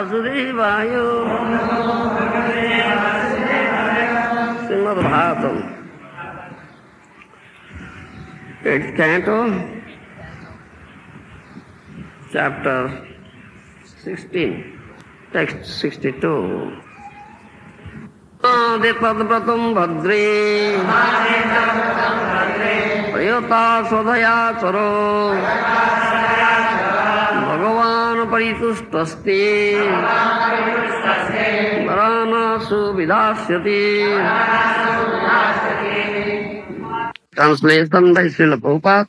वासुदेवाय Srimad Bhagavatam, 8th canto, chapter 16, text 62. Adipadapratam bhadre prayata svadhaya charo Bhagavan paritustaste varanasu vidhasyati. Translation by Srila Prabhupada.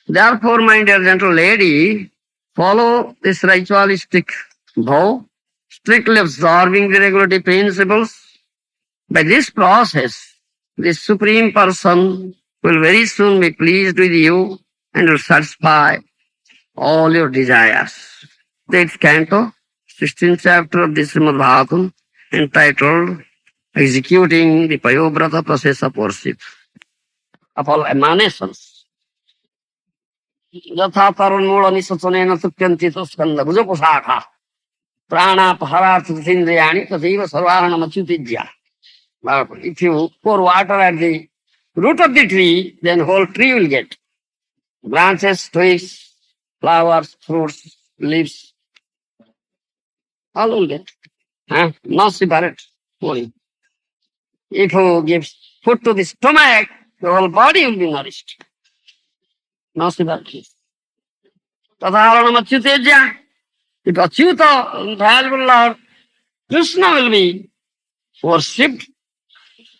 Therefore, my dear gentle lady, follow this ritualistic vow, strictly observing the regulative principles. By this process, the Supreme Person will very soon be pleased with you and will satisfy all your desires. The 8th canto, 16th chapter of the Srimad Bhagavatam, entitled Executing the Payobrata Process of Worship of all emanations. यथा तरुणमूल निसचनेन सुप्यन्ति स्कंद भुजोपशाखा प्राणापहरार्थेन्द्रियाणि तथैव सर्वारणमच्युतिज्या. If you pour water at the root of the tree, then whole tree will get branches, twigs, flowers, fruits, leaves, all will get. No separate pouring. If you give food to the stomach, the whole body will be nourished. No separate. Tadharanamachyutejya. If Achyuta, infallible Lord, Krishna will be worshipped,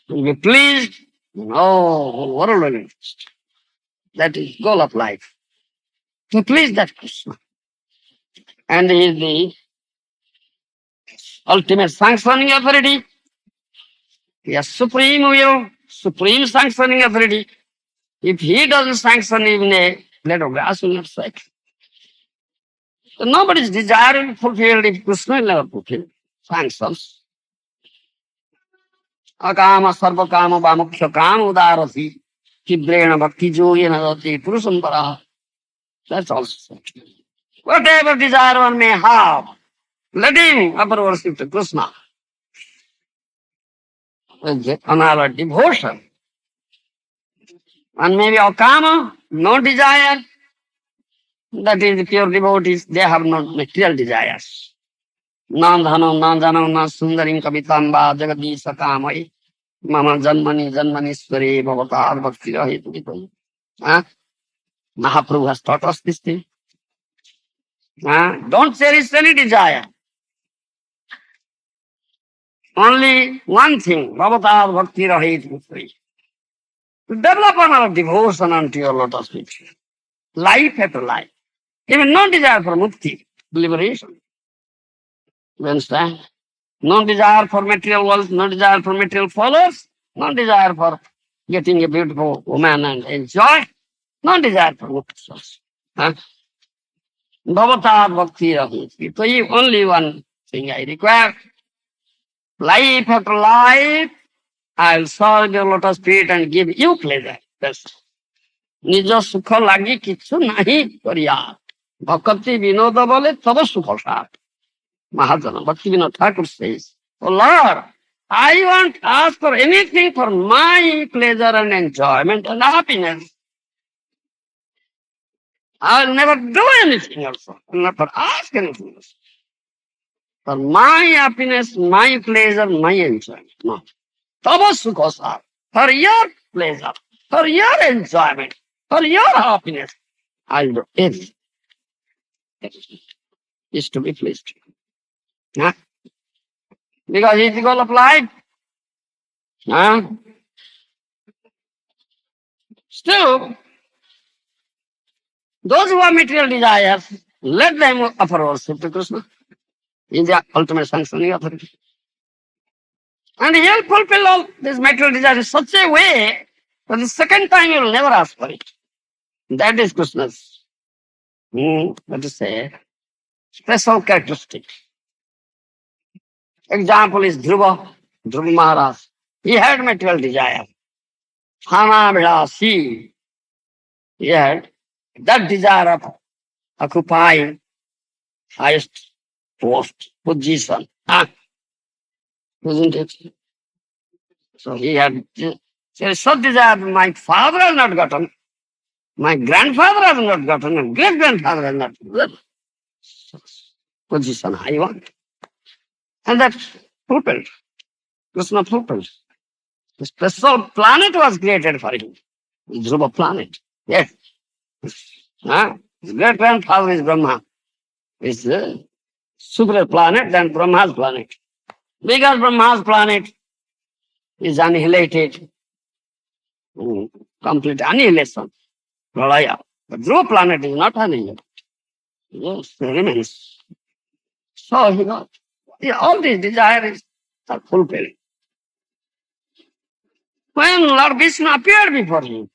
will be pleased, whole world will be pleased. That is goal of life. To please that Krishna. And he is the ultimate sanctioning authority. He has supreme will, supreme sanctioning authority. If he doesn't sanction, even a blade of grass will not strike. So nobody's desire will be fulfilled if Krishna will never fulfill. Sanctions. Akama sarvakama vamukhya kama udarasi kibrena bhakti yogena dati purusam paraha. That's also true. Whatever desire one may have, let him offer worship to Krishna. Another devotion. And maybe akama, no desire. That is the pure devotees, they have no material desires. Nandhanam, nandhanam, na sundarim kavitamba jagadi sakamai. Mama janmani janmaniswari bhavatar bhakti rahitu. Mahaprabhu has taught us this thing. Don't cherish any desire. Only one thing, bhavatar bhakti rahitu. Develop our devotion unto your lotus feet. Life after life. Even no desire for mukti, liberation. You understand? No desire for material wealth, no desire for material followers, no desire for getting a beautiful woman and enjoy, no desire for mukti. Bhavatar bhakti rahiti. So only one thing I require. Life after life, I'll serve your lotus feet and give you pleasure. That's निज सुख लगी किच्छु नहीं करिया भक्ति विनोद बोले तब सुख साथ महाजन भक्ति Vinod Thakur says, Oh Lord, I won't ask for anything for my pleasure and enjoyment and happiness. I'll never do anything else. I'll never ask anything else. For my happiness, my pleasure, my enjoyment. No. Tava sukha sar. For your pleasure, for your enjoyment, for your happiness, I'll do anything. Is to be pleased. Huh? Because it's the goal of life. Huh? Still, those who have material desires, let them offer worship to Krishna. He is the ultimate sanctioning authority. And he will fulfill all these material desires in such a way that the second time you will never ask for it. That is Krishna's, let us say, special characteristic. Example is Dhruva Maharaj. He had material desire. Hana Vilasi. He had that desire of occupying highest post, position. Isn't it? So he had such desire my father has not gotten, my grandfather has not gotten, and great grandfather has not gotten. Position I want. And that fulfilled. Krishna fulfilled. A special planet was created for him. Dhruva planet. Yes. His great grandfather is Brahma. It's a super planet than Brahma's planet. Because Brahma's planet is annihilated, complete annihilation, pralaya. But Dhruva planet is not annihilated. Yes, it remains. So he got all these desires are fulfilled. When Lord Vishnu appeared before him,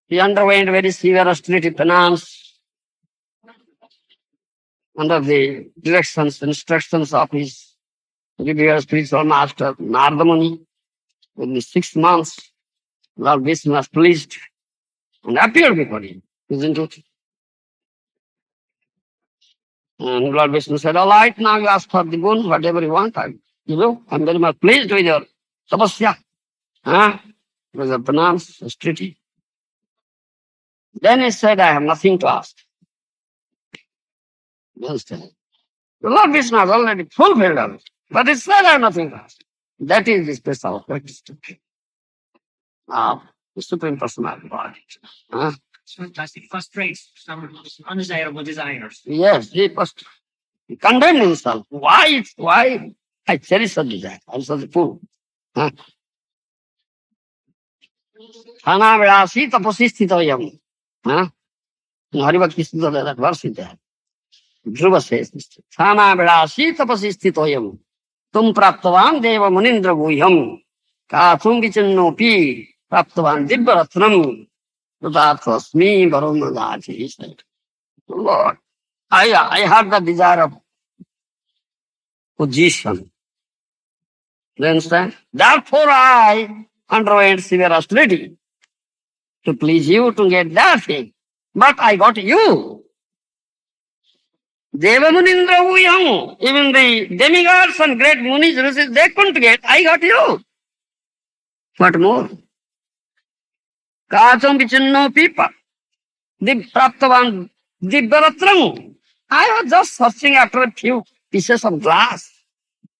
he underwent very severe austerity penance under the directions, instructions of his revered spiritual master, Narada Muni. In the 6 months, Lord Vishnu was pleased and appeared before him, isn't it? And Lord Vishnu said, all right, now you ask for the boon, whatever you want, I'm very much pleased with your tapasya. It was a penance, austerity. Then he said, I have nothing to ask. You understand? The Lord Vishnu has already fulfilled all. But he said, I have nothing to ask. That is the special characteristic of the Supreme Personality Body. So it frustrates some undesirable desires. Yes, he condemned himself. Why I cherish such desire? I'm such a fool. Thana Vidasi tapasi sthitoyam. Haribhakti Sutta, that verse is there. Dhruva says, Thana Vidasi tapasi sthitoyam. Tum praptavan deva munindra guhyam. Kathum vichinnopi praptavan dibbaratnam. Tathasmi varunadachi. He said, Lord, I had the desire of position. You understand? Therefore I underwent severe austerity to please you, to get that thing. But I got you. Deva Munindra Uyam. Even the demigods and great munis, rishis, they couldn't get. I got you. What more? Kacham vichinno pipa. Praptavan Dibbaratram. I was just searching after a few pieces of glass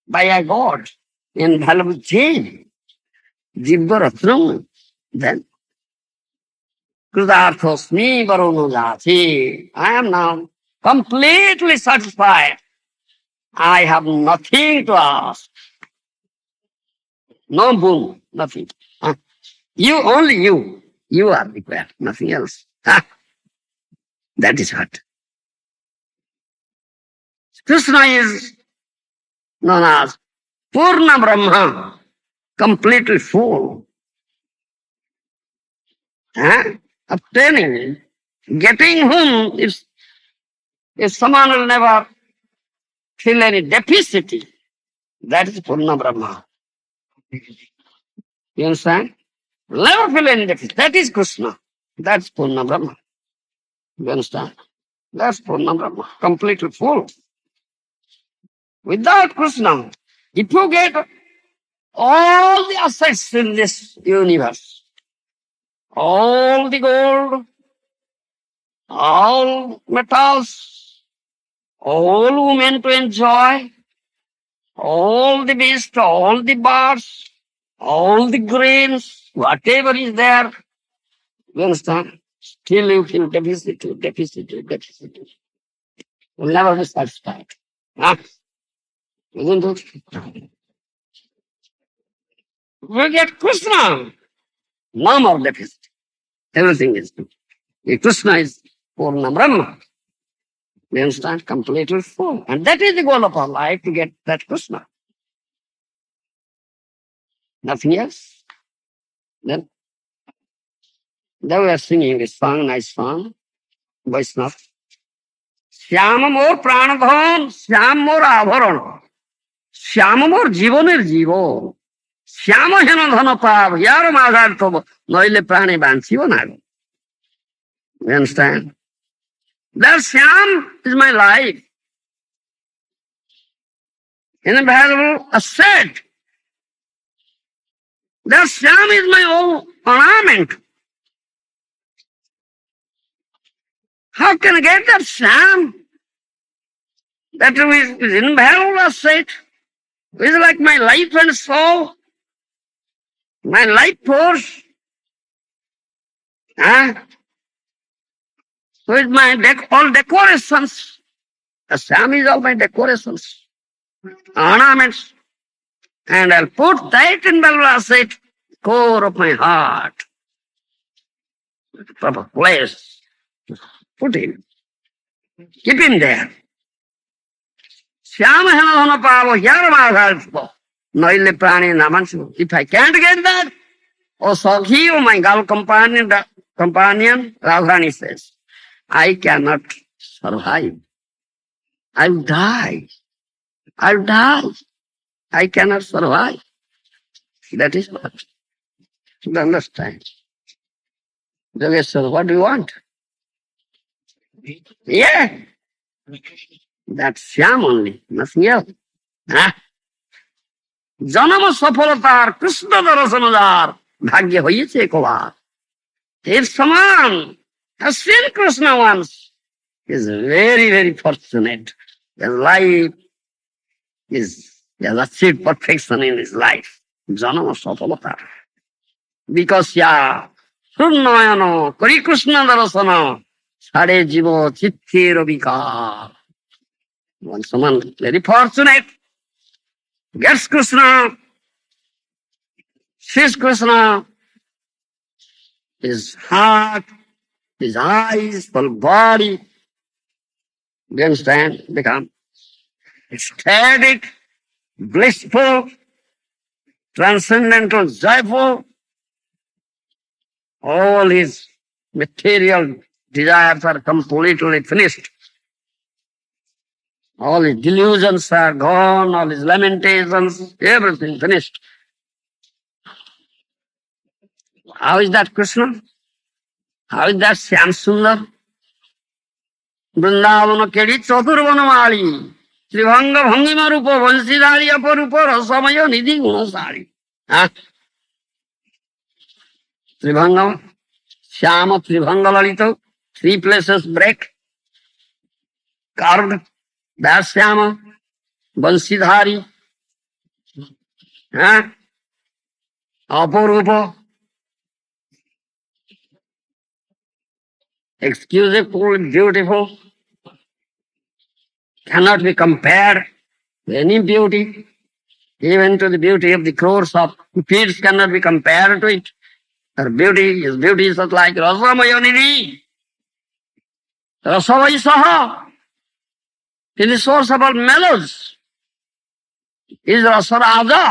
by a god in valuable gem. Dibbaratram. Then Kritarthosmi Varunajati. I am now completely satisfied. I have nothing to ask. No boon, nothing. You, only you. You are required, nothing else. That is what. Krishna is known as Purna Brahma, completely full. Obtaining, getting whom if someone will never feel any deficit, that is Purna Brahma. You understand? Never feel any deficit. That is Krishna. That's Purna Brahma. You understand? That's Purna Brahma. Completely full. Without Krishna, if you get all the assets in this universe, all the gold, all metals, all women to enjoy, all the beasts, all the birds, all the grains, whatever is there, you understand? Still you feel deficit. You'll never be satisfied. Isn't it? We get Krishna, no more deficit. Everything is good. Krishna is Purna Brahma. You understand? Completely full. And that is the goal of our life, to get that Krishna. Nothing else. Then we are singing this song, nice song, Vaishnava. Shyama mor pranadhan, Shyam mor abharan, Shyama mor jiboner jibo, Shyama hena dhana pav, yar madhar tobo, noile prane banchibo na. You understand? That Shyam is my life. Invaluable asset. That Shyam is my own ornament. How can I get that Shyam? That is invaluable asset. It is like my life and soul, my life force. Huh? With my all decorations. The Shyam is all my decorations, ornaments. And I'll put that invaluable asset, core of my heart, proper place. Put him. Keep him there. Shyam Hena Pavo, here my help. Noile Prani Namansu. If I can't get that, oh Sakhi, oh my girl companion, Radharani says, I cannot survive. I'll die. I'll die. I cannot survive. That is what you understand. Yogeshwar, what do you want? Yeah, that's Shyam only, nothing else. Huh? জনম সফলতার কৃষ্ণ দর্শনদার ভাগ্যে হয়েছে একবার এর সমান has seen Krishna once is very, very fortunate. His life is, he has achieved perfection in his life. জনম সফলতা. Because Sunayan করি কৃষ্ণ দর্শন ছাড়ে জীব চিত্তের বিকার. When someone very fortunate gets Krishna, sees Krishna, his heart, his eyes, whole body, you understand, become ecstatic, blissful, transcendental, joyful. All his material desires are completely finished. All his delusions are gone, all his lamentations, everything finished. How is that Krishna? How is that Shyam Sundar? Vrindavan কেড়ি চতুর্বনমালী Tribhanga ভঙ্গিমা রূপ বংশীধারী অপরূপ রসময় নিধি গুণশালী. ত্রিভঙ্গ শ্যাম Tribhanga Lalit, 3 places break, carved, that শ্যাম বংশীধারী, অপরূপ, exquisitely beautiful, cannot be compared to any beauty, even to the beauty of the crores of peers cannot be compared to it. Her beauty, his beauty is like Rasamayonini. Rasamay Saha, in the source of all mellows, is Rasaraja.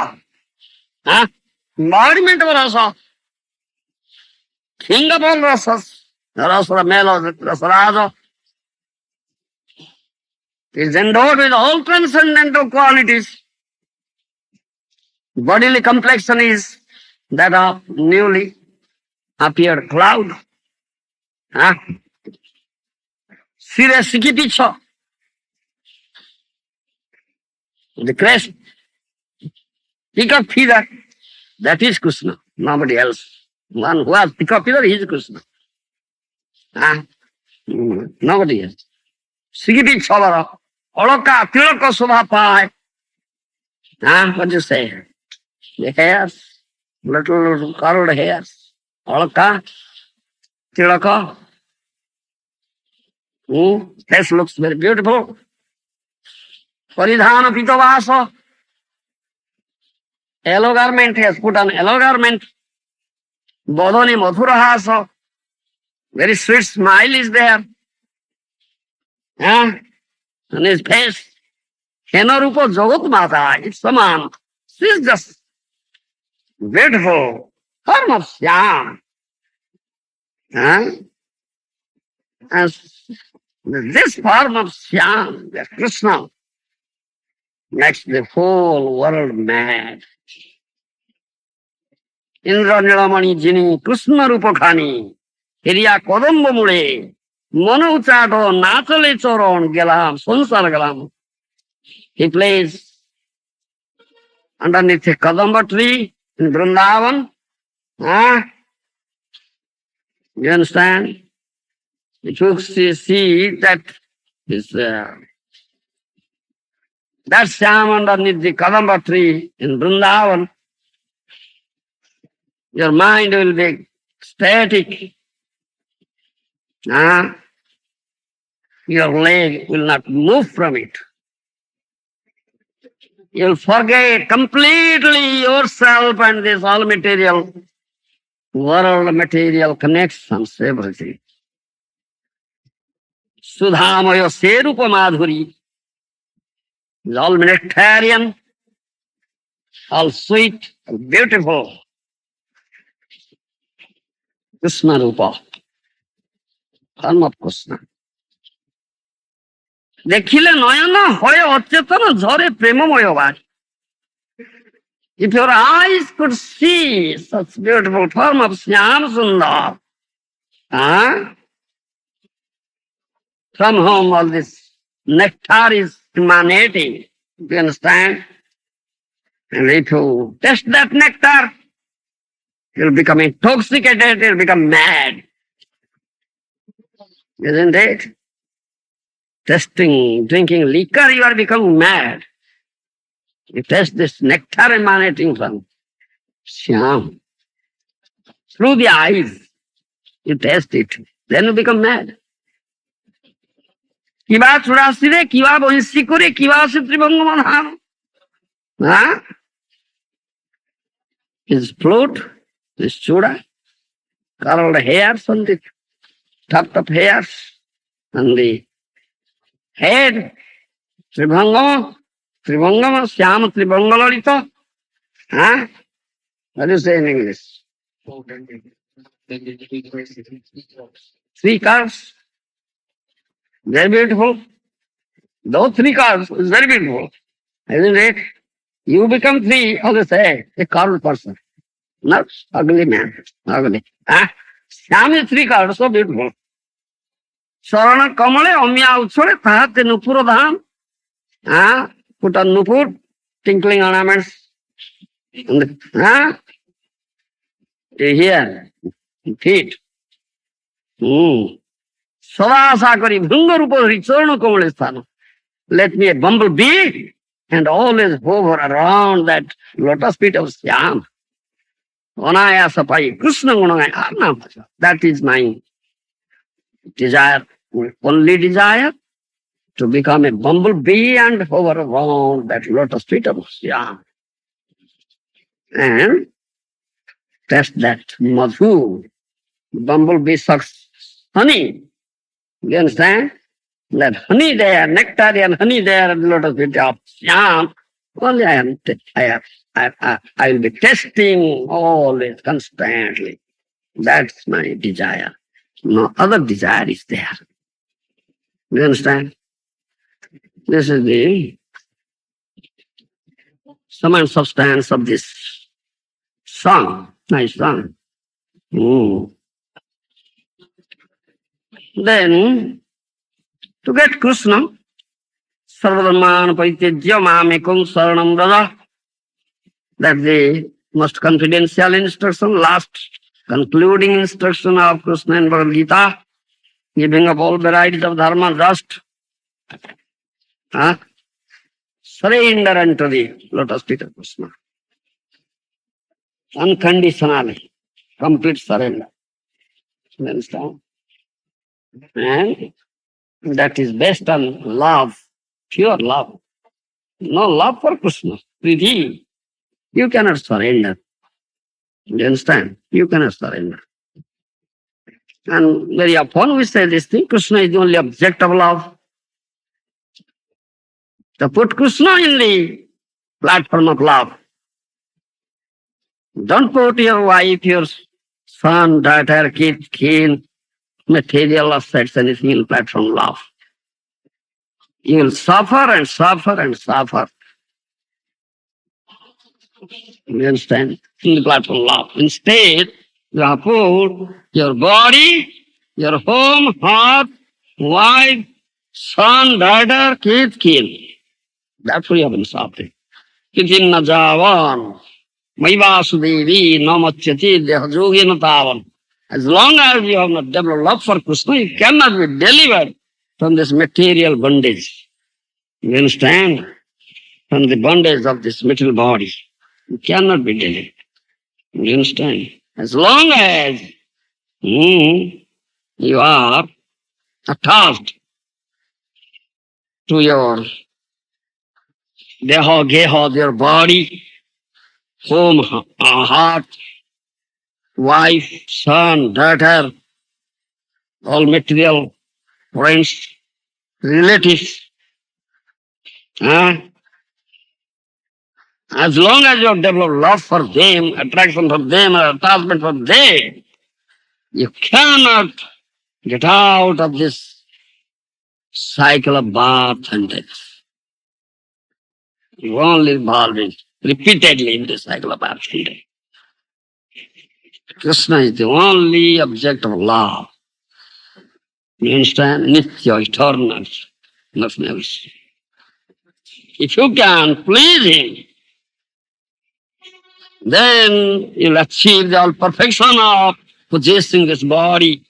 Embodiment of Rasa, king of all Rasas, Rasara mellows, Rasaraja. Is endowed with all transcendental qualities. Bodily complexion is that of newly appeared cloud. Sire Sikipicha, the crest, pick up feather, that is Krishna, nobody else. One who has pick up feather, he is Krishna. Nobody else. Sikipicha, Oloka, Tilaka Subha Pai. What do you say? The hairs, little curled hairs. Oloka, Tilaka. Face looks very beautiful. Paridhana Pitavasa. Yellow garment, he has put on yellow garment. Bodhani Madhurahasa. Very sweet smile is there. On his face. Henarupa Jagat Mata, it's Saman. She is just beautiful. Form of Shyam. And this form of Shyam, the Krishna, makes the whole world mad. Indra Nilamani Jini, Krishna Rupakhani, Hiriya Kodamba Mule, মনো চাটো না চলে চরণ গেলাম সংসার গেলাম. He plays underneath a Kadamba tree in Vrindavan. Ah, you understand? If you see that is that Shyam underneath the Kadamba tree in Vrindavan, your mind will be static. Your leg will not move from it. You'll forget completely yourself and this all material world, material connections, everything. Sudhamaya Serupa Madhuri is all nectarian, all sweet, all beautiful. Krishna Rupa, form of Krishna. দেখিলে নয়ন হয়ে অচেতন ঝরে প্রেমময় বাড়ি. If your eyes could see such beautiful form of Shyam Sundar, from whom all this nectar is emanating, do you understand? And if you taste that nectar, you'll become intoxicated, you'll become mad. Isn't it? Tasting, drinking liquor, you are becoming mad. You taste this nectar emanating from Shyam. Through the eyes, you taste it. Then you become mad. কিবা চুরাশি রে কিবা বংশী করে কিবা আছে ত্রিভঙ্গমধাম. His flute, his chura, curled hairs on the top of hairs, and the head, Tribhangama, Shyama Tribhangalalita. What do you say in English? Three curves. Very beautiful. Those three curves is very beautiful. Isn't it? You become three, always say, a curved person. Not ugly man. Ugly. Shyam is three curves, so beautiful. Sarana Kamale, Omya Utsore, Tahate Nupura Dham. Put on Nupur, tinkling ornaments. Here, feet. Sadasa kari bhungarupari charana kamale sthana. Let me a bumblebee and always hover around that lotus feet of Shyam. Anayasa pai Krishna gunaya. That is my desire, only desire, to become a bumblebee and hover around that lotus feet of Shyam. And test that madhu. Bumblebee sucks honey. You understand? That honey there, nectarian honey there at the lotus feet of Shyam. Only I will be testing always, constantly. That's my desire. No other desire is there. You understand? This is the sum and substance of this song. Nice song. Then, to get Krishna, Sarvadharman Paritejya Mamekam Saranam Vraja. That's the most confidential instruction, last concluding instruction of Krishna in Bhagavad Gita, giving up all varieties of dharma, just surrender unto the lotus feet of Krishna. Unconditionally, complete surrender. You understand? And that is based on love, pure love. No love for Krishna. Priti, you cannot surrender. You understand? You cannot surrender. And very often we say this thing, Krishna is the only object of love. To put Krishna in the platform of love. Don't put your wife, your son, daughter, kid, kin, material assets, anything in platform love. You will suffer and suffer and suffer. You understand? In the platform love. Instead, you have put your body, your home, heart, wife, son, daughter, kith, kin. That's what you have been suffering. Kitinna javan, Maivasudevi, namachyati, dehajogena tavan. As long as you have not developed love for Krishna, you cannot be delivered from this material bondage. You understand? From the bondage of this material body. You cannot be delivered. You understand? As long as you are attached to your deha, geha, your body, home, heart, wife, son, daughter, all material, friends, relatives, as long as you have developed love for them, attraction for them, or attachment for them, you cannot get out of this cycle of birth and death. You only involving repeatedly in the cycle of birth and death. Krishna is the only object of love. You understand? Nitya, eternal, nothing else. If you can please him, then you'll achieve the all perfection of possessing this body,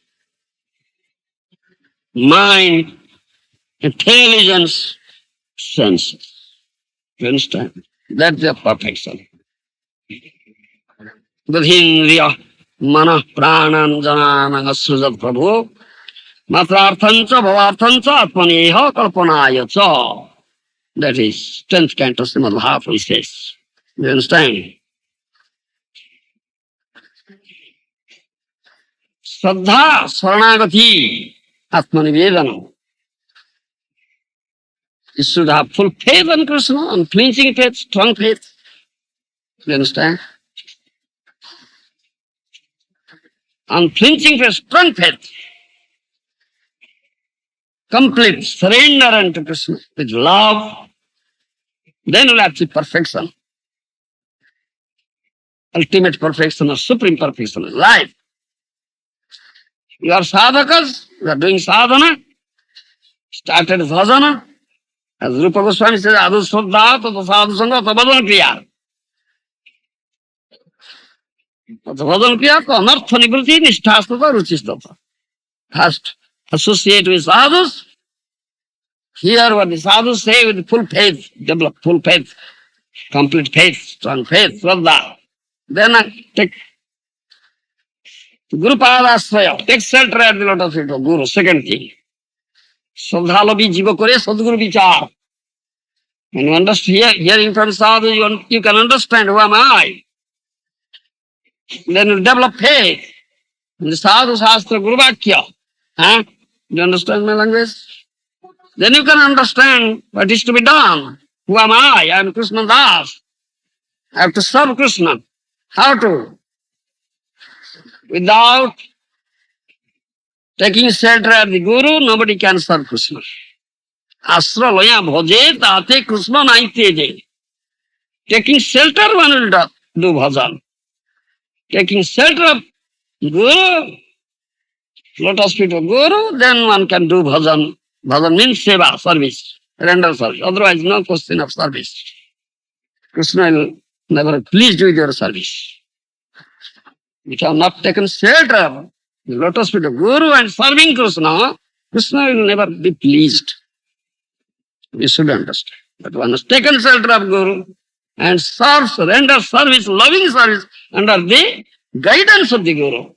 mind, intelligence, senses. You understand? That's the perfection. Vidhindriya mana pranan janana sujat prabhu matrarthancha bhavarthancha atmaneha kalpanaya cha. That is 10th canto Srimad Mahaprabhu says. You understand? Shraddha Saranagati Atmanivedana. You should have full faith in Krishna, unflinching faith, strong faith. You understand? Unflinching faith, strong faith. Complete surrender unto Krishna with love. Then you'll achieve perfection. Ultimate perfection or supreme perfection is life. You are sadhakas, you are doing sadhana, started bhajana. As Rupa Goswami says, Adu Shraddha, Tata Sadhu Sangha, Tata Bhajan Kriya. Tata Bhajan Kriya, to Anartha Nivritti, Nisthastata, Ruchistata. First, associate with sadhus. Hear what the sadhus say with full faith, develop full faith, complete faith, strong faith, Shraddha. Then take Guru Padasraya, take shelter at the lotus feet of Guru. Second thing, Shraddhalobi Jiva Kore Sadguru Vichar. When you understand, hearing from sadhu, you can understand who am I. Then you develop faith in the sadhu shastra Guru Vakya. Huh? Do you understand my language? Then you can understand what is to be done. Who am I? I am Krishna Das. I have to serve Krishna. How to? Without taking shelter of the Guru, nobody can serve Krishna. Asra loya bhoje tate Krishna naiteje. Taking shelter one will do bhajan. Taking shelter of Guru, lotus feet of Guru, then one can do bhajan. Bhajan means seva, service, render service. Otherwise, no question of service. Krishna will never pleased with your service. If you have not taken shelter of the lotus feet of Guru and serving Krishna, Krishna will never be pleased. We should understand. But one has taken shelter of Guru and serves, renders service, loving service under the guidance of the Guru.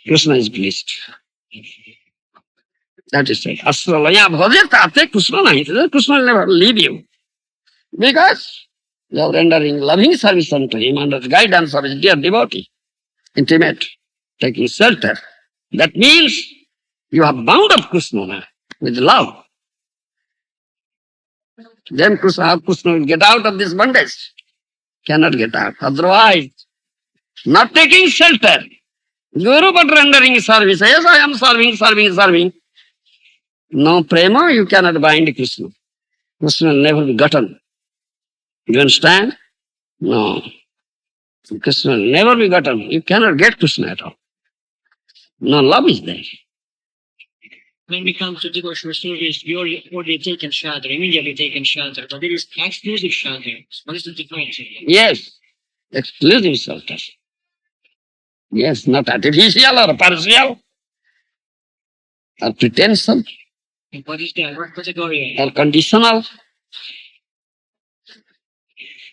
Krishna is pleased. That is it. Asralaya bhaje tate Krishna nahi. Krishna will never leave you. Because you are rendering loving service unto him under the guidance of his dear devotee. Intimate, taking shelter. That means you have bound up Krishna with love. Then Krishna will get out of this bondage. Cannot get out. Otherwise, not taking shelter. Guru but rendering service. Yes, I am serving. No prema, you cannot bind Krishna. Krishna will never be gotten. You understand? No. Krishna will never be gotten. You cannot get Krishna at all. No love is there. when we come to devotional service, we already taken shelter, immediately taken shelter, but it is exclusive shelter. What is the difference? Yes, exclusive shelter. Yes, not artificial or partial or pretension And what is that? What category? or conditional.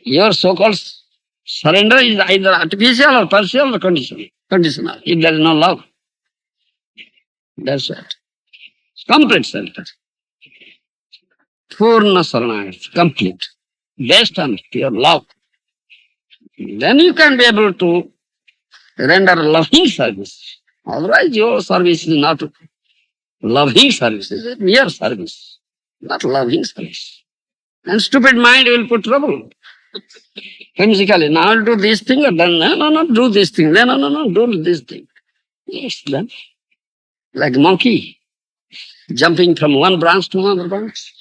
Your so-called surrender is either artificial or partial or conditional. Conditional. If there is no love, that's it. Complete shelter. Purna Saranagati, complete. Based on pure love. Then you can be able to render loving service. Otherwise, your service is not loving service, it's a mere service, not loving service. And stupid mind will put trouble. Whimsically, now I'll do this thing, or then, no, do this thing, then, no, do this thing. Yes, then. Like monkey, jumping from one branch to another branch.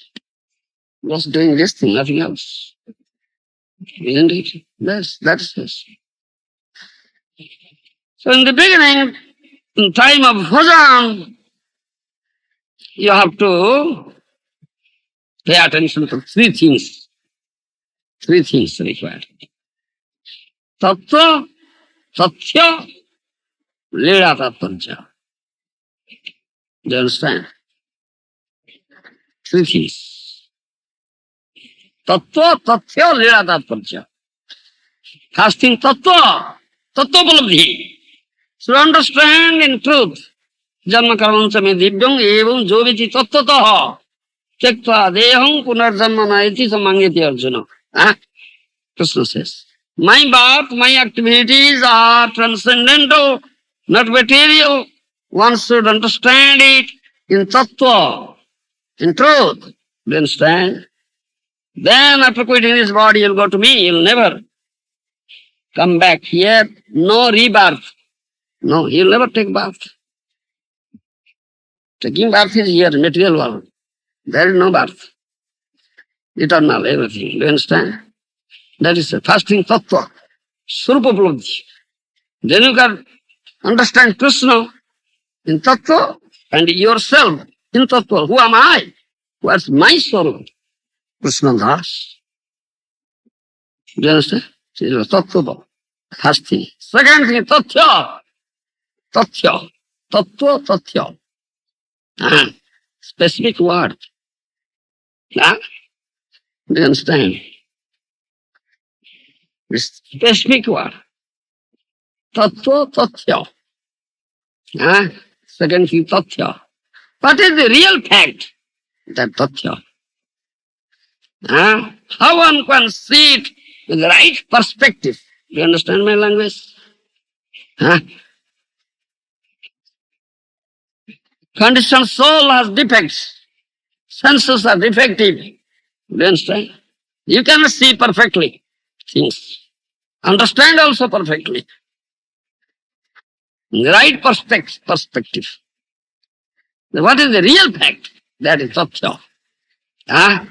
Just doing this thing, nothing else. Isn't it? That's this. So in the beginning, in time of bhajan, you have to pay attention to three things. Three things required. Tattva, Satya, Lila Tattva. Do you understand? Three things. Tattva, Tatya, Lila Tattva. First thing, Tattva, Tattva Upalabdhi. So understand in truth. Janma karmancha me divyam evam joviti tattvataha. Tyaktva deham punarjanma naiti samangiti Arjuna. Krishna says, my birth, my activities are transcendental, not material. One should understand it in tattva, in truth. Do you understand? Then after quitting this body, you'll go to me. You'll never come back here. No rebirth. No, you'll never take birth. Taking birth is here, material world. There is no birth. Eternal, everything. Do you understand? That is the first thing, tattva. Swarupa Upalabdhi. Then you can understand Krishna in tattva and yourself in tattva. Who am I? What's my soul? Krishna Das. Do you understand? This is tattva. First thing. Second thing, tatya. Tatya. Tattva, tatya. Specific word. Do you understand? This specific word. Tattva, tatya. Second thing, tatya. What is the real fact? That tatya. How one can see it with the right perspective. Do you understand my language? Conditioned soul has defects. Senses are defective. Do you understand? You cannot see perfectly things. Understand also perfectly. The right perspective. What is the real fact? That is tatya. Do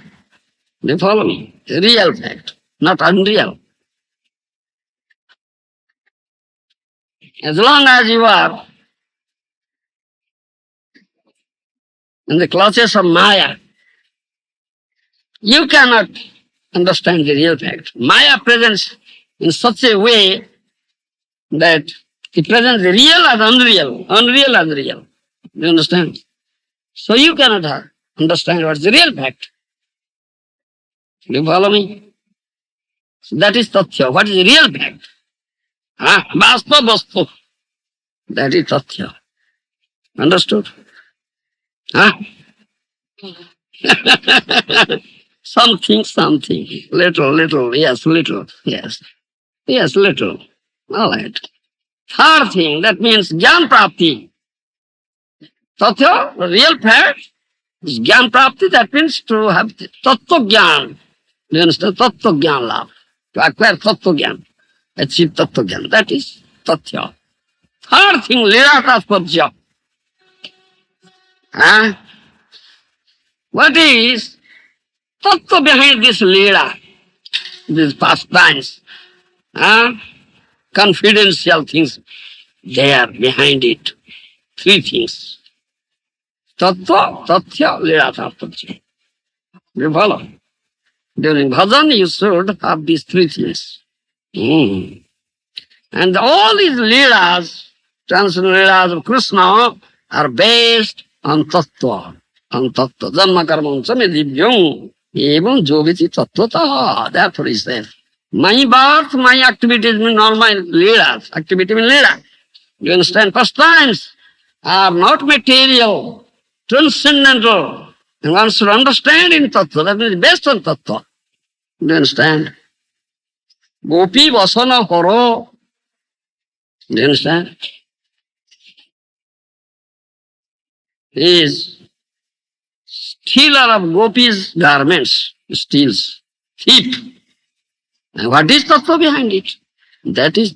you follow me? The real fact, not unreal. As long as you are in the clutches of Maya, you cannot understand the real fact. Maya presents in such a way that it presents the real as unreal, unreal as real. Do you understand? So you cannot understand what's the real fact. Do you follow me? So that is tatya. What is the real fact? Vasta vastu. That is tatya. Understood? Something. Little, yes, little. Yes, little. All right. Third thing, that means Gyan Prapti. Tatya, the real fact, is Gyan Prapti, that means to have Tattva Gyan. Do you understand? Tattva Gyan love. To acquire Tattva Gyan. Achieve Tattva Gyan. That is Tatya. Third thing, Lila Tattva. What is Tattva behind this Lila? These pastimes. Confidential things. They are behind it. Three things. Tattva, Tathya, Lila Tattva. You follow? During bhajan, you should have these three things. Hmm. And all these leelas, transcendental leelas of Krishna, are based on tattva. On tattva. Janma karma same divyam. Evam joviti tattvata. Therefore he says, my birth, my activities mean all my leelas. Activity means leela. You understand? Pastimes are not material, transcendental. And one should understand in tattva. That means based on tattva. Do you understand? Gopi vasana horo. Do you understand? He is stealer of gopis' garments, steals, thief. And what is tattva behind it? That is,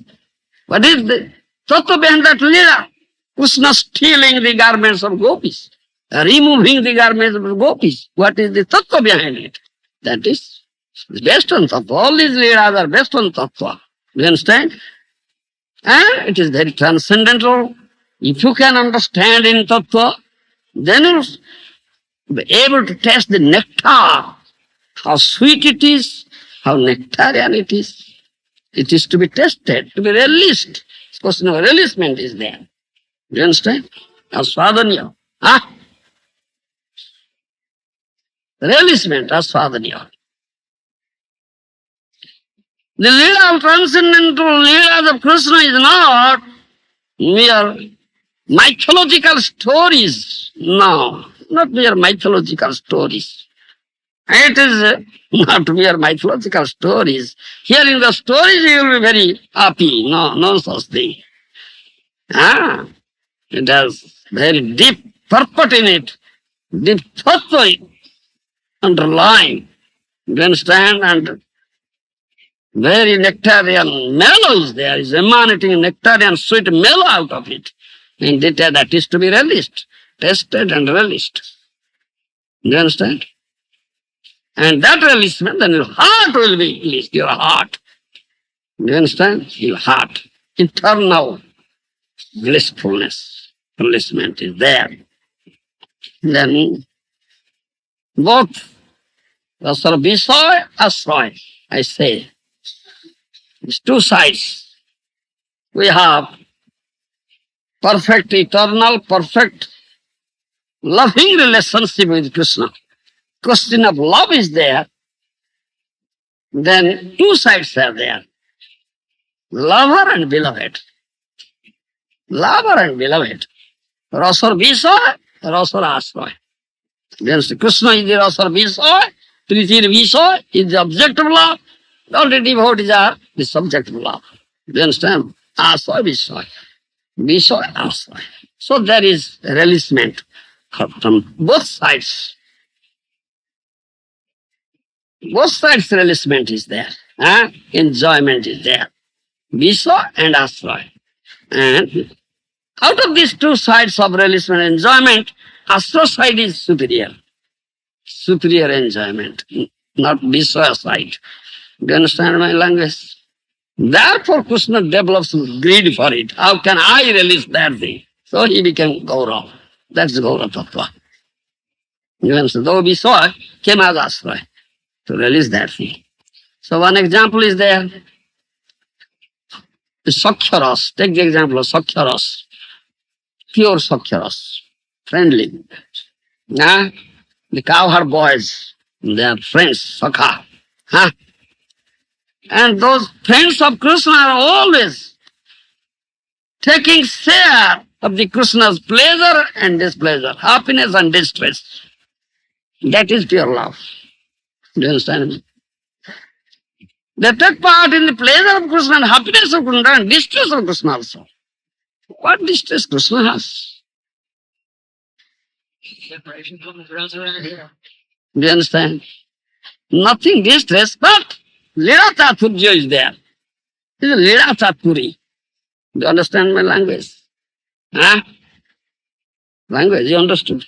what is the tattva behind that lila? Krishna stealing the garments of gopis, removing the garments of gopis. What is the tattva behind it? That is based on tattva. All these leelas are based on tattva. Do you understand? And it is very transcendental. If you can understand in tattva, then you'll be able to taste the nectar, how sweet it is, how nectarian it is. It is to be tasted, to be released. Of course, no releasement is there. Do you understand? Aswadanya. Huh? Releasement, aswadanya. The Leela of transcendental Leelas of Krishna is not mere mythological stories. No, not mere mythological stories. It is not mere mythological stories. Hearing the stories, you will be very happy. No such thing. It has very deep purport in it, deep tattva underlying. You understand? And very nectarian mellow is there, is emanating nectarian sweet mellow out of it. And that is to be released, tested and released. You understand? And that releasement, then your heart will be released, your heart. You understand? Your heart. Internal blissfulness, releasement is there. Then both Rasar Visay, Asray, I say. It's two sides. We have perfect, eternal, perfect, loving relationship with Krishna. Question of love is there. Then two sides are there. Lover and beloved. Lover and beloved. Rasar Visay, Rasar Asray. Then Krishna is the Rasar Visay, Pritir Visay is the object of love. All the devotees are the subject of love. Do you understand? Asray, Visay. Visay, Asray. So there is a releasement from both sides. Both sides releasement is there. Enjoyment is there. Visay and Asray. And out of these two sides of releasement and enjoyment, Asray side is superior. Superior enjoyment, not Visaya side. Do you understand my language? Therefore, Krishna develops greed for it. How can I release that thing? So he became Gaurav. That's Gaurav Tattva. You understand? Though Visaya came as Asray to release that thing. So one example is there. The Sakhyaras. Take the example of Sakhyaras. Pure Sakhyaras. Friendly. The cowherd boys, they are friends, Sakha. And those friends of Krishna are always taking share of the Krishna's pleasure and displeasure, happiness and distress. That is pure love. Do you understand? They take part in the pleasure of Krishna and happiness of Krishna and distress of Krishna also. What distress Krishna has? Separation from the grounds around here. Do you understand? Nothing distress, but Lila Tathurja is there. It is Lila Tathuri. Do you understand my language? Language, you understood?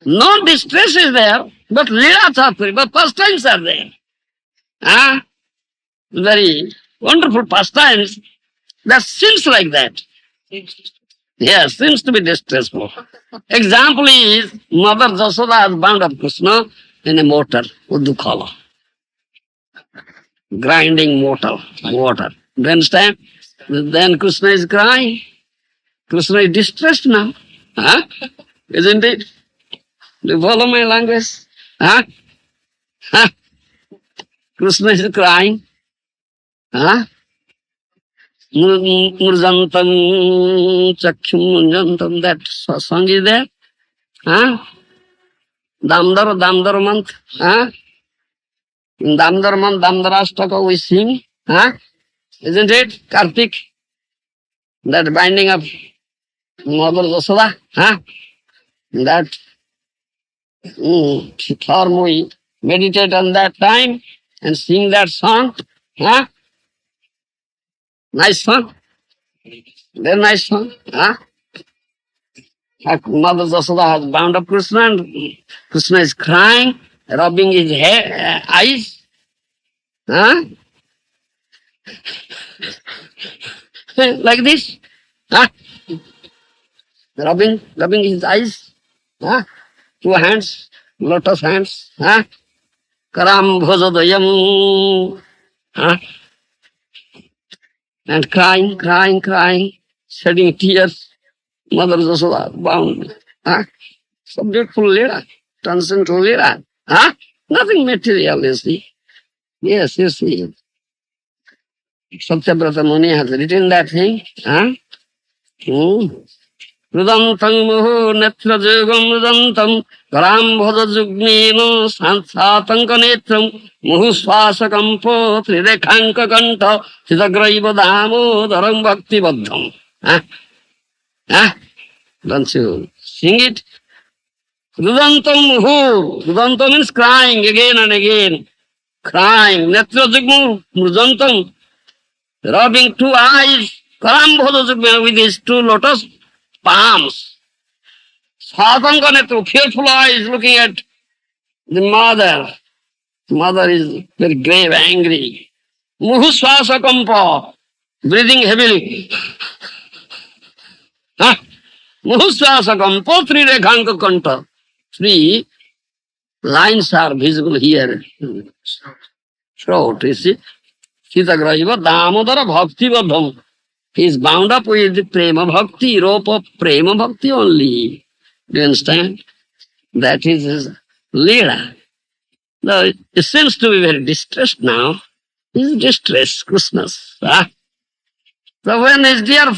No distress is there, but Lila Tathuri, but pastimes are there. Very wonderful pastimes that seems like that. Yes, seems to be distressful. Example is Mother Jasoda has bound up Krishna in a mortar, Uddukala, grinding mortar, water. Do you understand? Then Krishna is crying. Krishna is distressed now. Huh? Isn't it? Do you follow my language? Huh? Huh? Krishna is crying. Huh? Murjantam Chakhyum Murjantam. That song is there. Huh? Damdar month. Huh? In Damdar month, Damdarastaka we sing. Huh? Isn't it? Kartik. That binding of Mother Jasoda. Huh? That form we meditate on that time and sing that song. Huh? Nice song. Very nice song. Huh? Mother Jasoda has bound up Krishna and Krishna is crying, rubbing his eyes. Huh? Like this. Huh? Rubbing his eyes. Huh? Two hands, lotus hands. Huh? Karam bhojadayam. Huh? And crying, shedding tears. Mother Jasoda bound. Huh? So beautiful Leela, turns into Leela. Huh? Nothing material, you see. Yes, you see. Satyabrata Muni has written that thing. Huh? Rudantam muhu netra jugam rudantam karam bhoja jugneno satanka netram muhu swasakampo trirekhanka kanta sidagraiva damo dharam bhakti baddham. Huh? Huh? Don't you sing it? Rudantam muhu. Rudantam means crying again and again. Crying. Netra jugmu rudantam. Rubbing two eyes. Karam bhoja jugneno with his two lotus palms. Satanka netra, fearful eyes looking at the mother. Mother is very grave, angry. Muhu swasakampa. Breathing heavily. Huh? Muhu swasakampa trirekhanka kanta. Three lines are visible here. Throat, you see. Sitagraiva damodara bhakti baddham. He is bound up with the prema bhakti, rope of prema bhakti only. Do you understand? That is his leela. Now, it seems to be very distressed now. He is distressed, Krishna's. Huh? So when his dear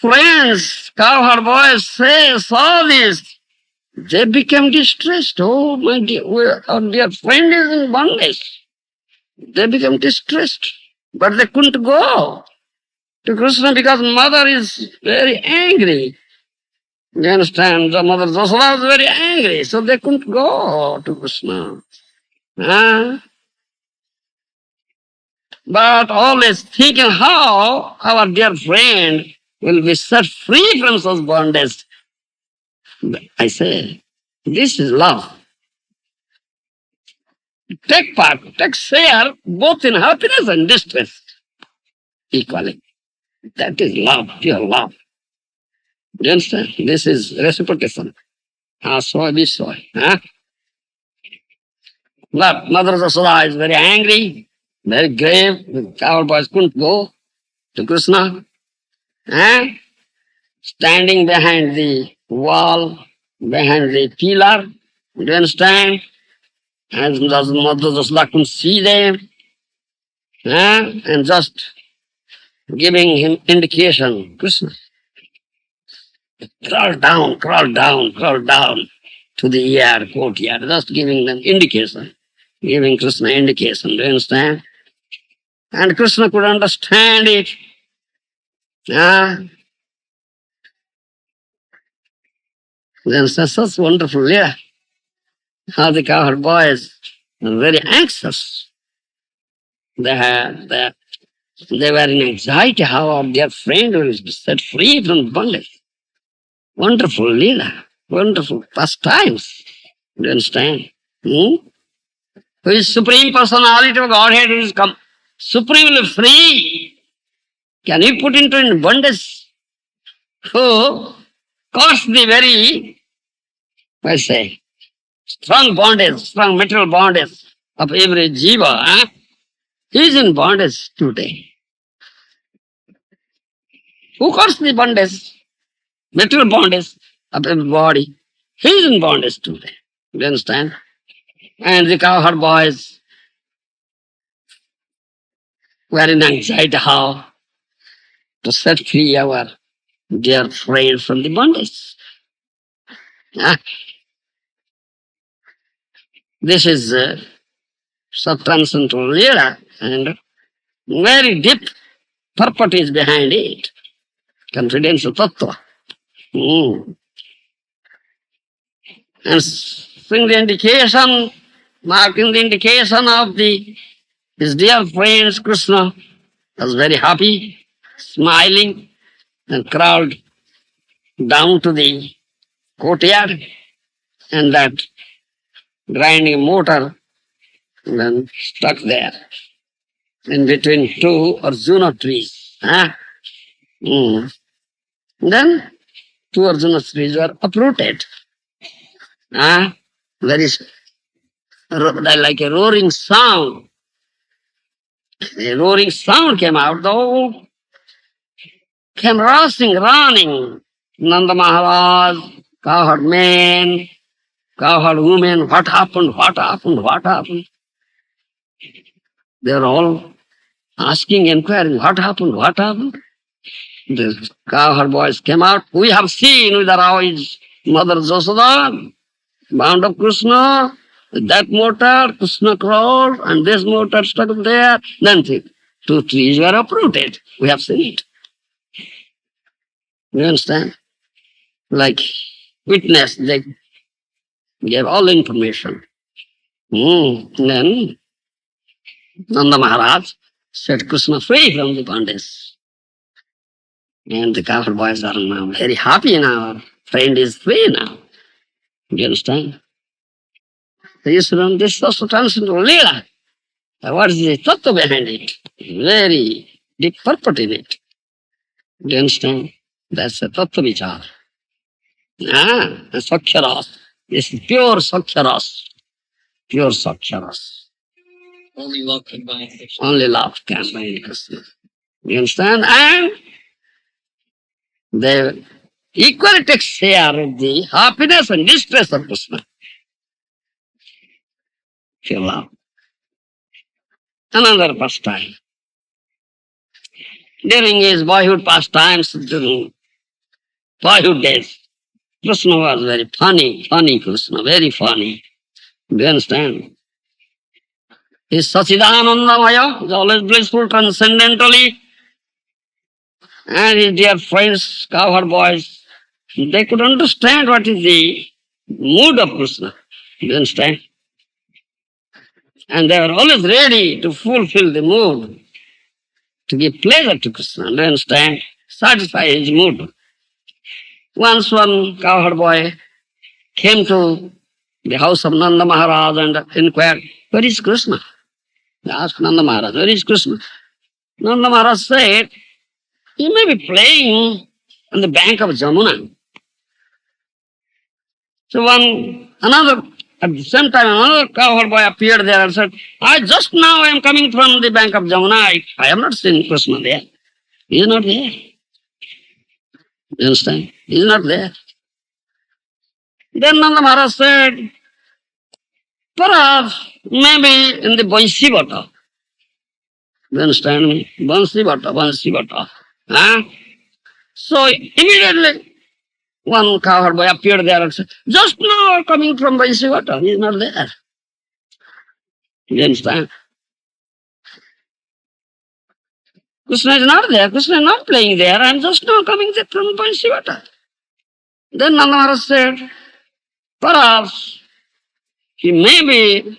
friends, cowherd boys saw this, they became distressed. Oh, my dear, our dear friend is in bondage. They became distressed. But they couldn't go to Krishna because mother is very angry. You understand? The mother Jasoda was very angry, so they couldn't go to Krishna. Huh? But always thinking how our dear friend will be set free from such bondage. I say, this is love. Take part, take share both in happiness and distress equally. That is love, pure love. Do you understand? This is reciprocation. So be so. Huh? But Mother Jasoda is very angry, very grave. The cowherd boys couldn't go to Krishna. Huh? Standing behind the wall, behind the pillar. Do you understand? As Mother Jasoda couldn't see them. Huh? And just giving him indication. Krishna, crawl down to the courtyard, just giving them indication. Giving Krishna indication, do you understand? And Krishna could understand it. Then such wonderful, yeah. How the cowherd boys are very anxious. They were in anxiety how their friend will be set free from bondage. Wonderful Leela, wonderful pastimes. Do you understand? Who is Supreme Personality of Godhead, who is supremely free. Can he put into bondage who caused the very, I say, strong bondage, strong material bondage of every jiva. He is in bondage today. Who caused the bondage? Material bondage of every body. He is in bondage today. You understand? And the cowherd boys were in anxiety how to set free our dear friend from the bondage. Ah, this is subtranscendental lila and very deep purport is behind it. Confidential tattva. Mm. And seeing the indication, marking the indication of his dear friends, Krishna was very happy, smiling, and crawled down to the courtyard, and that grinding motor then stuck there in between two Arjuna trees. Mm. Then two Arjuna trees were uprooted. Very like a roaring sound. A roaring sound came out, though came rushing, running. Nanda Maharaj, cowherd men, cowherd women, what happened, what happened, what happened? They were all asking, inquiring, what happened, what happened? The cowherd boys came out. We have seen with our eyes Mother Josoda, bound of Krishna, with that motor, Krishna crawled, and this motor stuck there. Then the two trees were uprooted. We have seen it. You understand? Like witness, they gave all information. Then Nanda Maharaj set Krishna free from the bondage. And the cowherd boys are now very happy now. Our friend is free now. You understand? This is also transcendental lila. What is the tattva behind it? Very deep purport in it. Do you understand? That's a tattva vichar. A Saksharas. This is pure Saksharas. Pure Saksharas. Only love can bind Krishna. Only love can bind Krishna. You understand? And they equally take share in the happiness and distress of Krishna. Pure love. Another pastime. During his boyhood pastimes, during boyhood days, Krishna was very funny Krishna, very funny. Do you understand? He is Sachidanandamaya, is always blissful transcendentally. And his dear friends, cowherd boys, they could understand what is the mood of Krishna. Do you understand? And they were always ready to fulfill the mood, to give pleasure to Krishna. Do you understand? Satisfy his mood. Once one cowherd boy came to the house of Nanda Maharaj and inquired, where is Krishna? They asked Nanda Maharaj, where is Krishna? Nanda Maharaj said, he may be playing on the bank of Jamuna. So at the same time, another cowherd boy appeared there and said, I just now am coming from the bank of Jamuna. I have not seen Krishna there. He is not there. You understand? He is not there. Then Nanda Maharaj said, perhaps maybe in the Bansi Bhatta. You understand me? Bansi Bhatta. So immediately one cowherd boy appeared there and said, just now coming from Bansi Bhatta. He is not there. You understand? Krishna is not there. Krishna is not playing there. I am just now coming from Bansi Bhatta. Then Nanda Maharaj said, perhaps he may be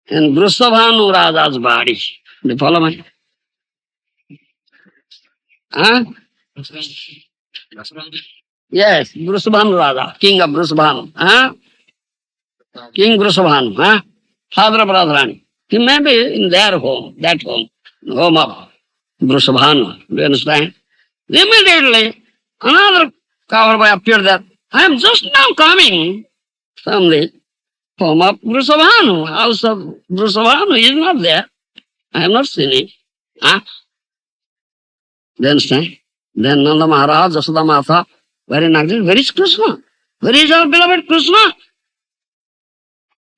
in Vrishabhanu Raja's body. Do you follow me? Yes, Vrishabhanu Raja, king of Vrishabhanu. King Vrishabhanu, father of Radharani. He may be in their home, home of Vrishabhanu. Do you understand? Immediately, Another cowherd boy appeared there. I am just now coming from the home of Brusavanu, house of Brusavanu. He is not there. I have not seen him. Huh? Then Nanda Maharaj, Yashoda Mata, very angry. Where is Krishna? Where is our beloved Krishna?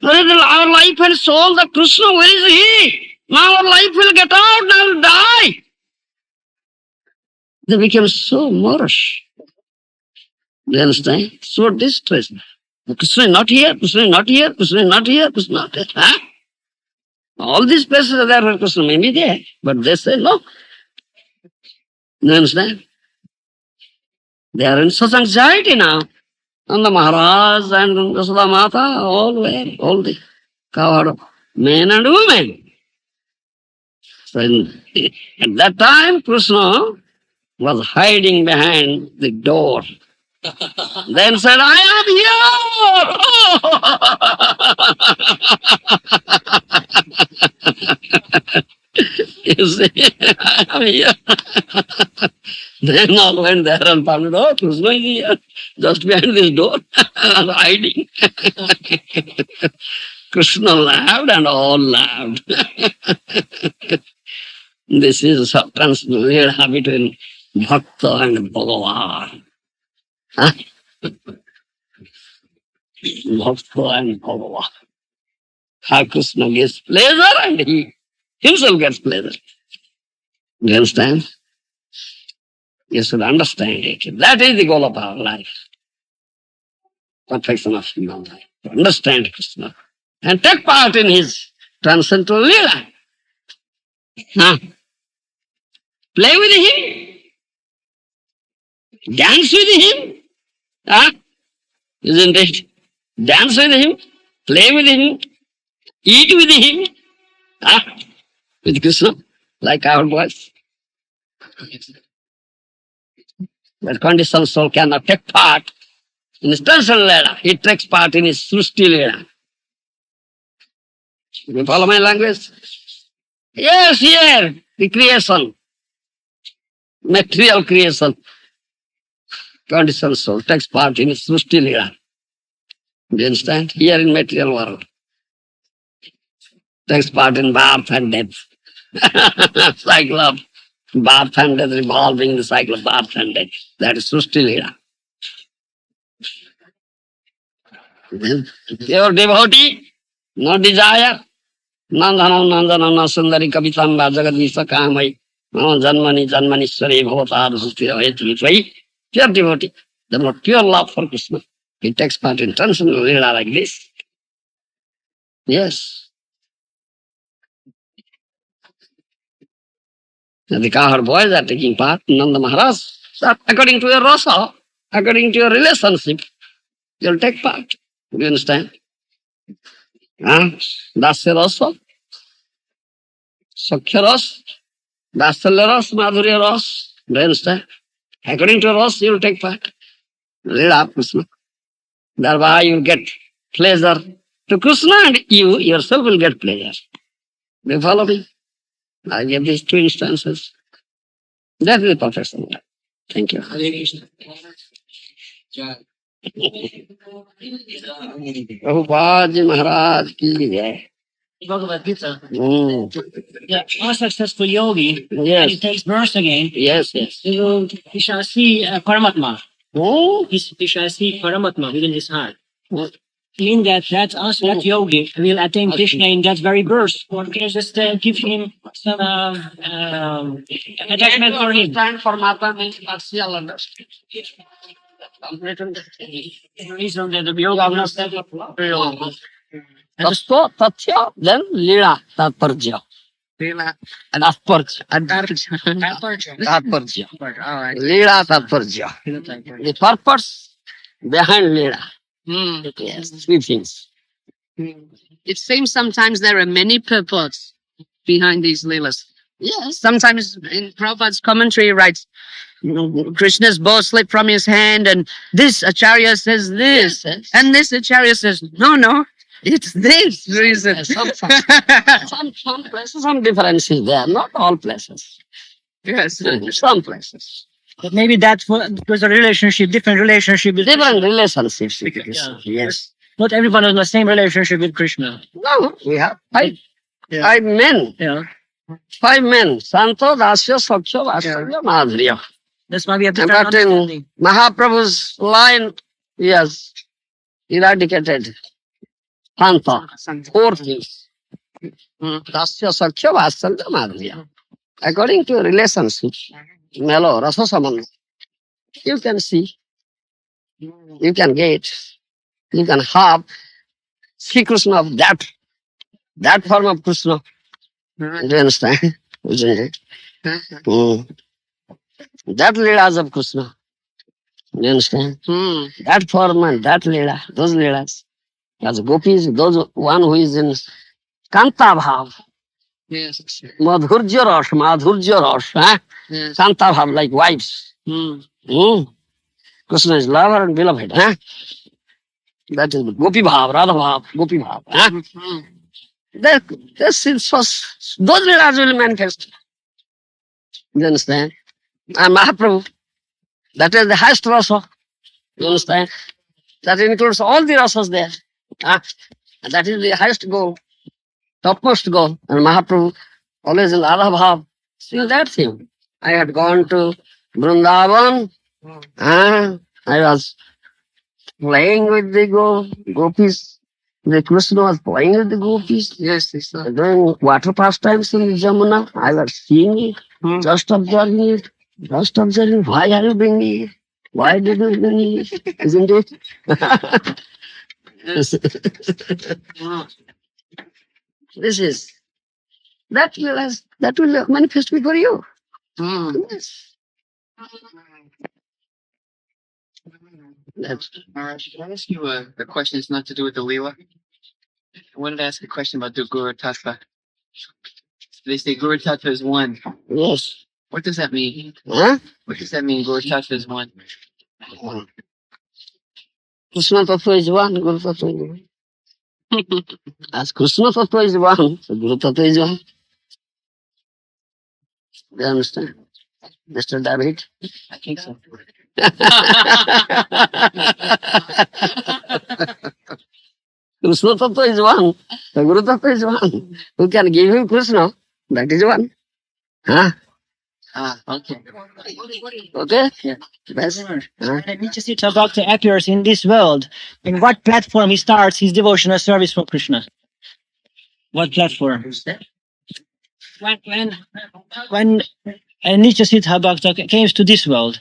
Where is our life and soul, the Krishna? Where is he? Now our life will get out, now we'll die. They became so morose. You understand? So distressed. Krishna is not here, Krishna is not here, Krishna is not here, Krishna is not here. Huh? All these places are there where Krishna may be there. But they say no. You understand? They are in such anxiety now. And the Maharaj and Yashoda Mata, all the cowherd men and women. So at that time, Krishna was hiding behind the door. Then said, I am here. You see, I am here. Then all went there and found, oh, Krishna is here, just behind this door, hiding. Krishna laughed and all laughed. This is a transmitted between Bhakta and Bhagavan. Huh? Bhakta and Bhagavan. How Krishna gets pleasure and he himself gets pleasure. Do you understand? You should understand it. That is the goal of our life. Perfection of human life. To understand Krishna and take part in his transcendental Leela. Huh? Play with him. Dance with him. Huh? Isn't it? Dance with him. Play with him. Eat with him. Huh? With Krishna. Like our boys. But conditioned soul cannot take part in his transcendental Leela. He takes part in his Srushti Leela. You follow my language? Yes, here, the creation. Material creation. Conditioned soul takes part in his Srushti Leela. Do you understand? Here in material world. Takes part in birth and death. Cycle of birth and death, revolving the cycle of birth and death. That is Srushti Leela. Pure devotee, no desire. Nandanam, nandanam, sundari, kapitamba, jagadvisa, kamai. Janmani, janmanishwari, bhavatar, sustira, hetu, pure devotee. The more pure love for Krishna. He takes part in transcendental Leela like this. Yes. And the cowherd boys are taking part. Nanda Maharaj, according to your rasa, according to your relationship, you'll take part. Do you understand? Dasya rasa, Sakhya rasa, Vasalya rasa, Madhurya rasa. Do you understand? According to your rasa, you'll take part. Leela Krishna. Thereby you'll get pleasure to Krishna and you yourself will get pleasure. Do you follow me? I give these two instances. That is the perfection. Thank you. Hare Krishna. Prabhupada Ji Maharaj ki jai. Bhagavad Gita. Mm. Yeah, unsuccessful yogi, and Yes. he takes birth again. Yes, yes. He shall see Paramatma. Oh. He shall see Paramatma within his heart. Oh. In that yogi will attain Krishna in that very birth. One can just give him some attachment for him. Stand for Mata means partial understanding. Complete understanding. The reason that the yogi will not stand up. Tattva, Tatya, then Leela, Tatparja. Leela. Tatparja. Tatparja. Alright. Leela, Tatparja. The purpose behind Leela. Yes, three things. It seems sometimes there are many purports behind these leelas. Yes. Sometimes in Prabhupada's commentary he writes, Krishna's bow slipped from his hand and this Acharya says this. Yes. And this Acharya says, no, it's this reason. Yes, some places, some differences there. Not all places. Yes. Some places. But maybe that was a relationship, different relationship with Different Krishna. relationships with Yeah. Krishna. Yes. Not everyone has the same relationship with Krishna. No, we have five Yeah. men. Yeah. 5 men. Santo, Dasya, Saksha, Vatsalya, Madhurya. That's why we have different But in understanding. Mahaprabhu's line, he has eradicated Santa. 4 things. Dasya, Saksha, Vatsalya, Madhurya. According to relationship, Melo, Rasa Samana, you can see, you can get, you can have Sri Krishna of that form of Krishna. Do you understand? Isn't it? That Leelas of Krishna. Do you understand? That form and that Leela, those Leelas. As gopis, those one who is in Kanta Bhav. Yes. Madhurya Rosh, Yes. Kanta Bhav, like wives. Krishna is lover and beloved. That is Gopi Bhav, Radha Bhav, Gopi Bhav. This is those Leelas will manifest. You understand? And Mahaprabhu, that is the highest rasa. You understand? That includes all the rasas there. And that is the highest goal, topmost goal. And Mahaprabhu, always in Radha Bhav, still that thing. I had gone to Vrindavan. I was playing with the gopis. The Krishna was playing with the gopis. Yes, yes, sir. Doing water pastimes in Jamuna. I was seeing it, just observing it, just observing. Why are you bringing it? Why did you bring it? Isn't it? This is that will manifest before you. Yes. That's Maharaj, can I ask you a question that's not to do with the Leela? I wanted to ask a question about the Guru Tattva. They say Guru Tattva is one. yes. What does that mean? Huh? What does that mean, Guru Tattva is one? Krishna Tattva is one, Guru Tattva is one. As Krishna Tattva is one, so Guru Tattva is one. Do you understand? Mr. David? I think so. Krishna Tattva is one, the Guru Tattva is one. Who can give him Krishna? That is one. Huh? Okay. Okay? Yeah. Best. Huh? When Nityasita Bhakta appears in this world, in what platform he starts his devotional service for Krishna? What platform? When Nityasita Bhakta came to this world,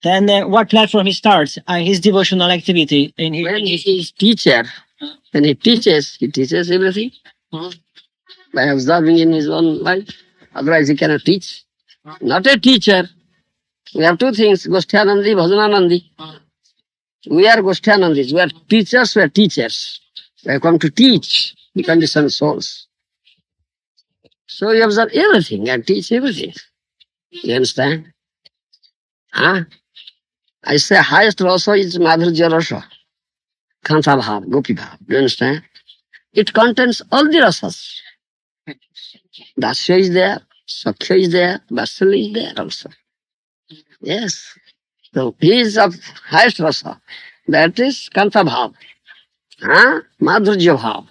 then what platform he starts his devotional activity? When he is teacher, when he teaches everything by observing in his own life. Otherwise, he cannot teach. Not a teacher. We have 2 things, Goshthanandi, Bhajananandi. We are Goshthanandis. We are teachers, we are teachers. We have come to teach the conditioned souls. So you observe everything and teach everything. You understand? I say highest rasa is Madhurya rasa. Kanta Bhav, Gopi Bhav. Do you understand? It contains all the rasas. Dasya is there, Sakhya is there, Vatsalya is there also. Yes. So he is of highest rasa. That is Kanta Bhav. Madhurya Bhav.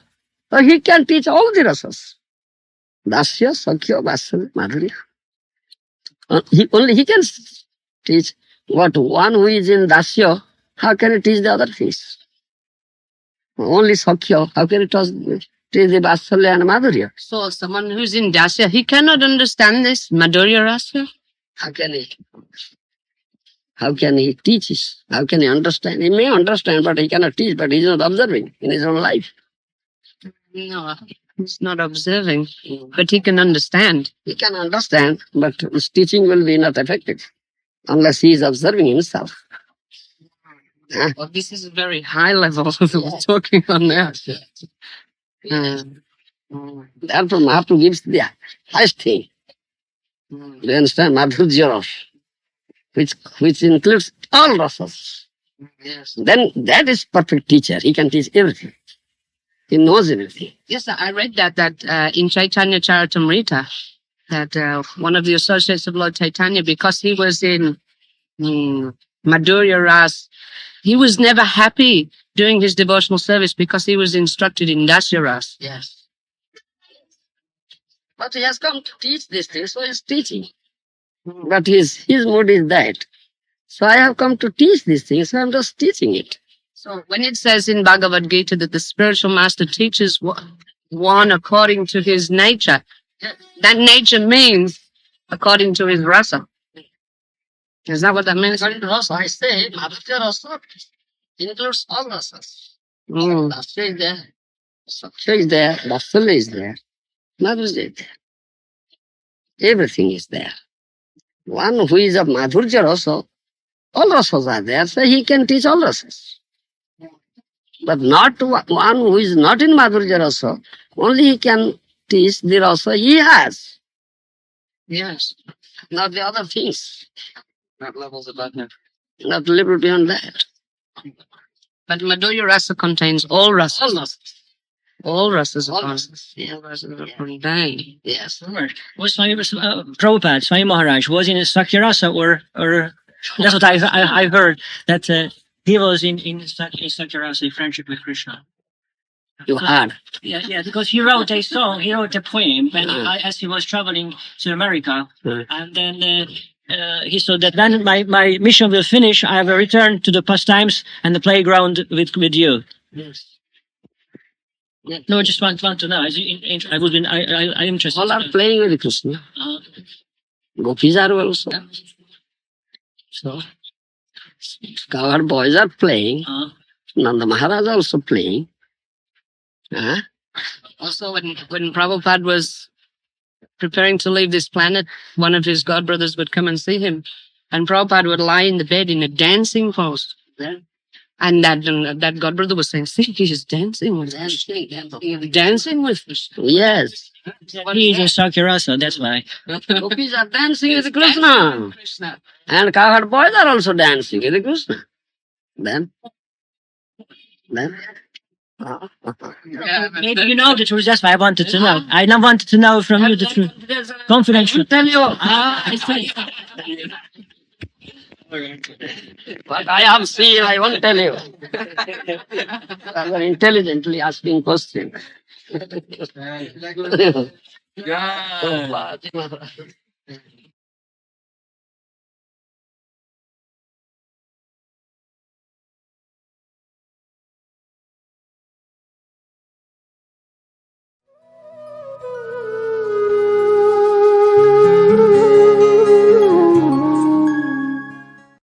So he can teach all the rasas. Dasya, Sakhya, Vatsalya, Madhurya. Only he can teach. What one who is in Dasya, how can he teach the other things? Only Sakhya, how can he teach the Vatsalya and Madhurya? So someone who's in Dasya, he cannot understand this Madhurya Rasa? How can he? How can he teach this? How can he understand? He may understand, but he cannot teach, but he is not observing in his own life. No, he's not observing, but he can understand. He can understand, but his teaching will be not effective unless he is observing himself. Well, this is a very high level that we're talking on now. Therefore, Mahaprabhu gives the highest thing. Do you understand? Madhurya Rasa, which includes all rasas. Yes. Then that is perfect teacher. He can teach everything. He knows everything. Yes, I read that in Chaitanya Charitamrita, that one of the associates of Lord Chaitanya, because he was in Madhurya Ras, he was never happy doing his devotional service because he was instructed in Dasya Ras. Yes. But he has come to teach this thing, so he's teaching. But his mood is that. So I have come to teach these things, so I'm just teaching it. So when it says in Bhagavad Gita that the spiritual master teaches one according to his nature, that nature means according to his rasa. Is that what that means? According to rasa, I say Madhurya Rasa includes all rasas. Dasya is there, Saksha is there, Vatsalya is there, Madhurya is there. Everything is there. One who is of Madhurya Rasa, all rasas are there, so he can teach all rasas. But not one who is not in Madhurya Rasa, only he can teach the rasa he has. Yes, not the other things. Not levels above him. Not level beyond that. But Madhurya Rasa contains all rasas. All rasas. All rasas. All rasas. Yeah. All rasas are contained. Yes. Was Swami Prabhupada, Swami Maharaj, was in Sakya Rasa or that's what I heard, that he was in Sakya Rasa, friendship with Krishna. You had. Yeah, because he wrote a song, he wrote a poem as he was traveling to America. And then he said that when my mission will finish, I will return to the pastimes and the playground with you. Yes. No, I just want to know. I'm interested. All are playing with Krishna. Gopis are also. So, our boys are playing. Nanda Maharaj also playing. Also, when Prabhupada was preparing to leave this planet, one of his godbrothers would come and see him. And Prabhupada would lie in the bed in a dancing pose. And that godbrother was saying, see, he is dancing with dancing with Krishna. Yes. He is in Sakya Rasa, that's why. Gopis are dancing with Krishna. And cowherd boys are also dancing with Krishna. Then? Maybe you know the truth, that's why I wanted to know. I now wanted to know from you the truth. Confidential. I tell you. I say. But I have seen, I won't tell you. I'm very intelligently asking questions.